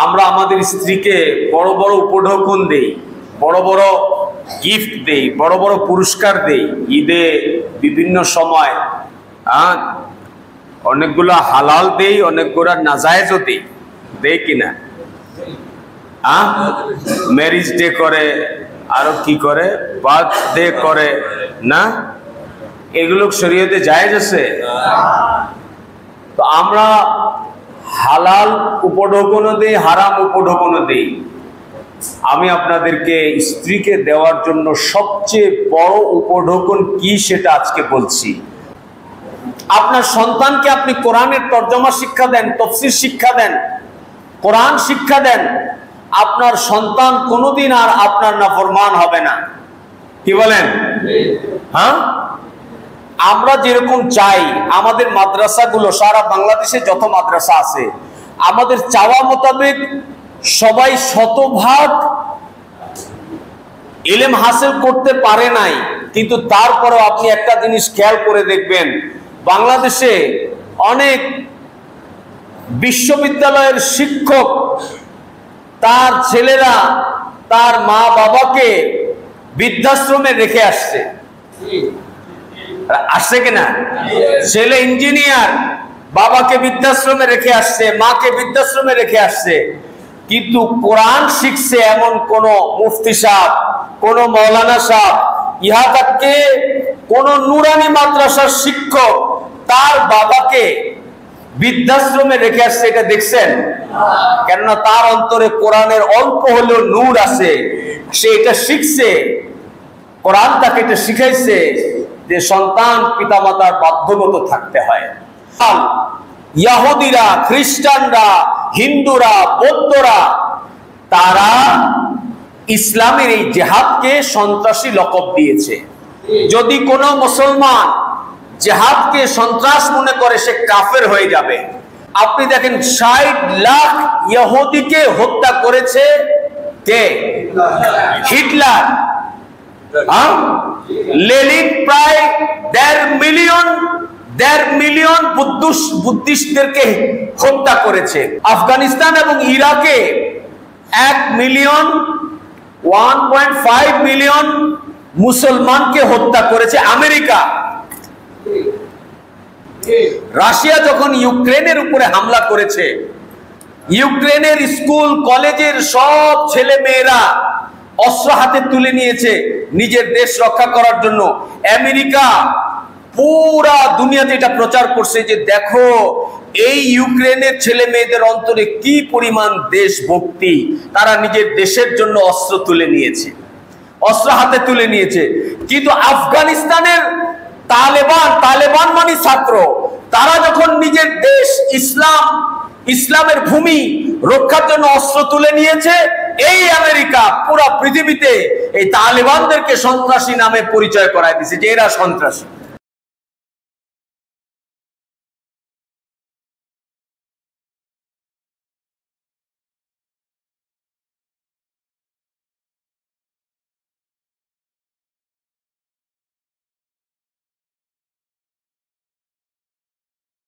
আমরা আমাদের স্ত্রীকে বড় বড় উপঢৌকন দেই, বড় বড় গিফট দেই, বড় বড় পুরস্কার দেই, ঈদে বিভিন্ন সময় অনেকগুলো হালাল দেই, অনেকগুলো নাজায়েজও দেই কিনা? ম্যারেজ ডে করে, আরো কি করে, বার্থডে করে না? এগুলো শরীয়তে জায়েজ আছে? তো আমরা হালাল উপঢৌকনও দেই, হারাম উপঢৌকনও দেই। আমি আপনাদেরকে স্ত্রীকে দেওয়ার জন্য সবচেয়ে বড় উপঢৌকন কি সেটা আজকে বলছি। আপনার সন্তানকে আপনি কোরআনের তরজমা শিক্ষা দেন, তাফসীর শিক্ষা দেন, কোরআন শিক্ষা দেন, আপনার সন্তান কোনোদিন আর আপনার নাফরমান হবে না। কি বলেন? হ্যাঁ, আমরা যেরকম চাই আমাদের মাদ্রাসাগুলো, সারা বাংলাদেশে যত মাদ্রাসা আছে, আমাদের চাওয়া মোতাবেক সবাই শতভাগ ইলম হাসিল করতে পারে নাই, কিন্তু তারপরেও আপনি একটা জিনিস খেয়াল করে দেখবেন, বাংলাদেশে অনেক বিশ্ববিদ্যালয়ের শিক্ষক তার ছেলেরা তার মা বাবাকে বৃদ্ধাশ্রমে রেখে আসছে কিনা? ছেলে ইঞ্জিনিয়ার, বাবাকে বৃদ্ধাশ্রমে রেখে আসছে, মাকে বৃদ্ধাশ্রমে রেখে আসছে, কিন্তু কোরআন শিখছে এমন কোন মুফতি সাহেব, কোন মৌলানা সাহেব, ইহা তাকে কোন নুরানি মাদ্রাসার শিক্ষক তার বাবাকে বৃদ্ধাশ্রমে রেখে আসছে, এটা দেখছেন? কেননা তার অন্তরে কোরআনের অল্প হলেও নূর আছে, সে এটা শিখছে, কোরআন তাকে এটা শিখাইছে যে সন্তান পিতামাতার বাধ্যগত থাকতে হয়। ইহুদিরা, খ্রিস্টানরা, হিন্দুরা, বৌদ্ধরা তারা ইসলামের এই জিহাদকে সন্ত্রাসী লকব দিয়েছে। যদি কোনো মুসলমান জিহাদকে সন্ত্রাস মনে করে সে কাফের হয়ে যাবে। আপনি দেখেন ৬০ লাখ ইহুদিকে হত্যা করেছে কে? হিটলার। লেনিন প্রায় ১.৫ মিলিয়ন বুদ্ধিস্টদেরকে হত্যা করেছে। আফগানিস্তান এবং ইরাকে 1.5 মিলিয়ন মুসলমানকে হত্যা করেছে আমেরিকা। রাশিয়া যখন ইউক্রেনের উপরে হামলা করেছে, ইউক্রেনের স্কুল কলেজের সব ছেলে মেয়েরা অস্ত্র হাতে তুলে নিয়েছে নিজের দেশ রক্ষা করার জন্য। আমেরিকা পুরা দুনিয়াতে এটা প্রচার করছে যে দেখো এই ইউক্রেনের ছেলে মেয়েদের অন্তরে কি পরিমাণ দেশভক্তি, তারা নিজের দেশের জন্য অস্ত্র তুলে নিয়েছে, অস্ত্র হাতে তুলে নিয়েছে। কিন্তু আফগানিস্তানের তালেবান মানে ছাত্র, তারা যখন নিজের দেশ ইসলামের ভূমি রক্ষার জন্য অস্ত্র তুলে নিয়েছে, এই আমেরিকা পুরা পৃথিবীতে এই তালেবানদেরকে সন্ত্রাসী নামে পরিচয় করায় দিয়েছে যে এরা সন্ত্রাসী।